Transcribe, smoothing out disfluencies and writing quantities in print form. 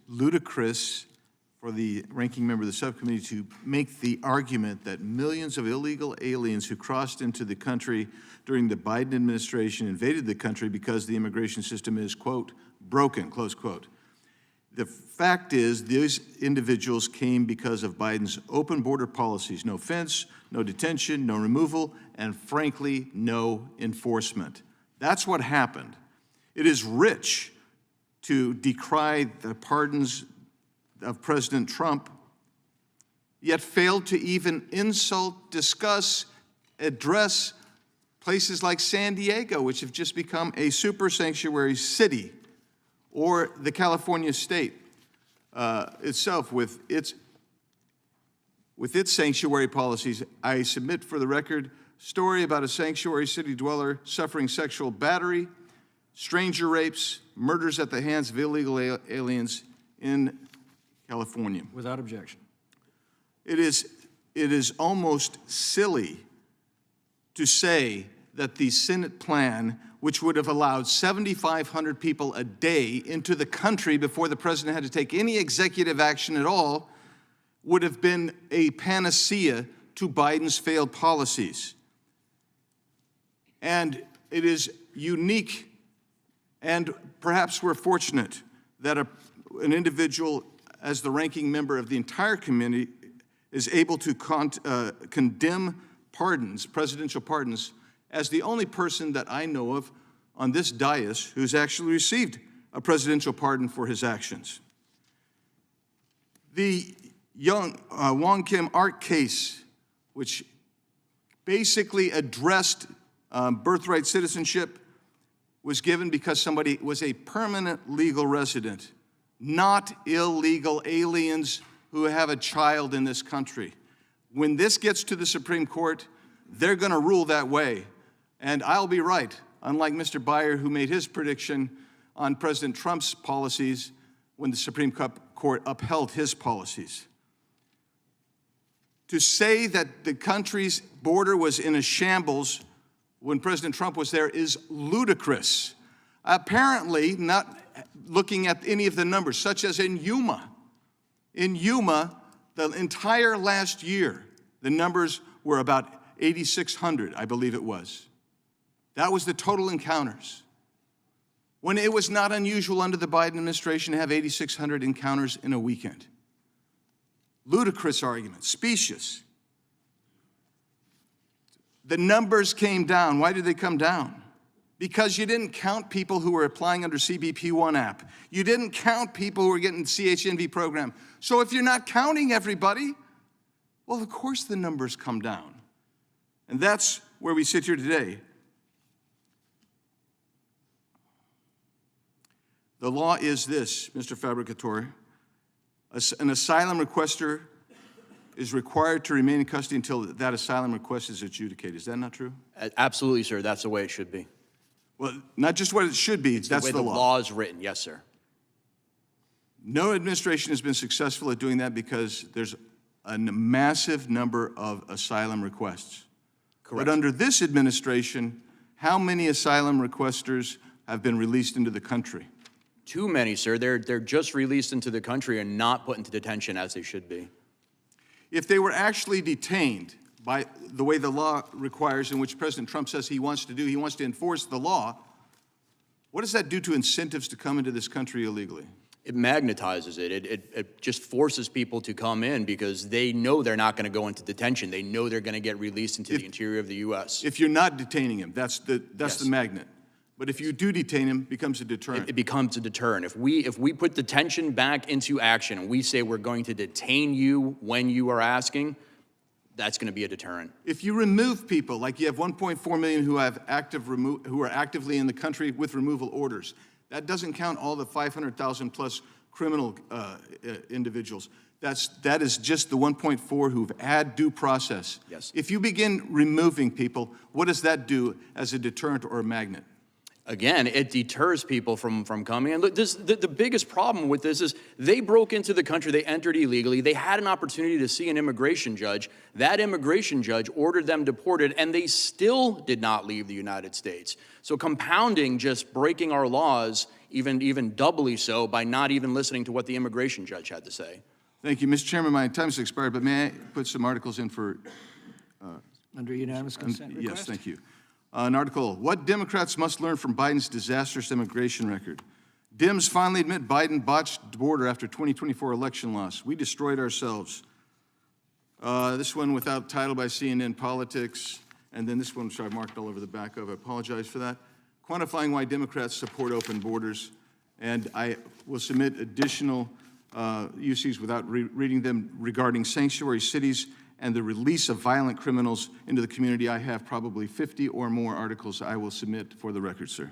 ludicrous for the ranking member of the subcommittee to make the argument that millions of illegal aliens who crossed into the country during the Biden administration invaded the country because the immigration system is, quote, broken, close quote. The fact is, these individuals came because of Biden's open border policies: no fence, no detention, no removal, and frankly, no enforcement. That's what happened. It is rich to decry the pardons of President Trump, yet failed to even insult, discuss, address places like San Diego, which have just become a super sanctuary city, or the California state itself with its sanctuary policies. I submit for the record a story about a sanctuary city dweller suffering sexual battery, stranger rapes, murders at the hands of illegal aliens in California. Without objection. It is almost silly to say that the Senate plan, which would have allowed 7,500 people a day into the country before the president had to take any executive action at all, would have been a panacea to Biden's failed policies. And it is unique, and perhaps we're fortunate that an individual as the ranking member of the entire committee is able to condemn pardons, presidential pardons, as the only person that I know of on this dais who's actually received a presidential pardon for his actions. The Wong Kim Ark case, which basically addressed birthright citizenship, was given because somebody was a permanent legal resident, not illegal aliens who have a child in this country. When this gets to the Supreme Court, they're going to rule that way. And I'll be right, unlike Mr. Beyer, who made his prediction on President Trump's policies when the Supreme Court upheld his policies. To say that the country's border was in a shambles when President Trump was there is ludicrous. Apparently, not looking at any of the numbers, such as in Yuma. In Yuma, the entire last year, the numbers were about 8,600, I believe it was. That was the total encounters. When it was not unusual under the Biden administration to have 8,600 encounters in a weekend. Ludicrous argument, specious. The numbers came down. Why did they come down? Because you didn't count people who were applying under CBP One app. You didn't count people who were getting the CHNV program. So if you're not counting everybody, well, of course the numbers come down. And that's where we sit here today. The law is this, Mr. Fabricatore. An asylum requester is required to remain in custody until that asylum request is adjudicated. Is that not true? Absolutely, sir. That's the way it should be. Well, not just what it should be, that's the law. The law is written, yes, sir. No administration has been successful at doing that because there's a massive number of asylum requests. Correct. But under this administration, how many asylum requesters have been released into the country? Too many, sir. They're just released into the country and not put into detention as they should be. If they were actually detained by the way the law requires, in which President Trump says he wants to do, he wants to enforce the law, what does that do to incentives to come into this country illegally? It magnetizes it. It just forces people to come in because they know they're not going to go into detention. They know they're going to get released into the interior of the U.S. If you're not detaining him, that's the Yes. magnet. But if you do detain him, it becomes a deterrent. It becomes a deterrent. If we put detention back into action and we say we're going to detain you when you are asking, that's going to be a deterrent. If you remove people, like you have 1.4 million who have who are actively in the country with removal orders, that doesn't count all the 500,000 plus criminal individuals. That is just the 1.4 who've had due process. Yes. If you begin removing people, what does that do as a deterrent or a magnet? Again, it deters people from coming in. Look, the biggest problem with this is they broke into the country, they entered illegally, they had an opportunity to see an immigration judge. That immigration judge ordered them deported, and they still did not leave the United States. So compounding just breaking our laws even doubly so by not even listening to what the immigration judge had to say. Thank you, Mr. Chairman. My time's expired, but may I put some articles in for? Under unanimous consent request? Yes, thank you. An article: What Democrats must learn from Biden's disastrous immigration record. Dems finally admit Biden botched the border after 2024 election loss. We destroyed ourselves. This one without title by CNN Politics. And then this one, which I've marked all over the back of. I apologize for that. Quantifying why Democrats support open borders. And I will submit additional UCs without reading them regarding sanctuary cities and the release of violent criminals into the community. I have probably 50 or more articles I will submit for the record, sir.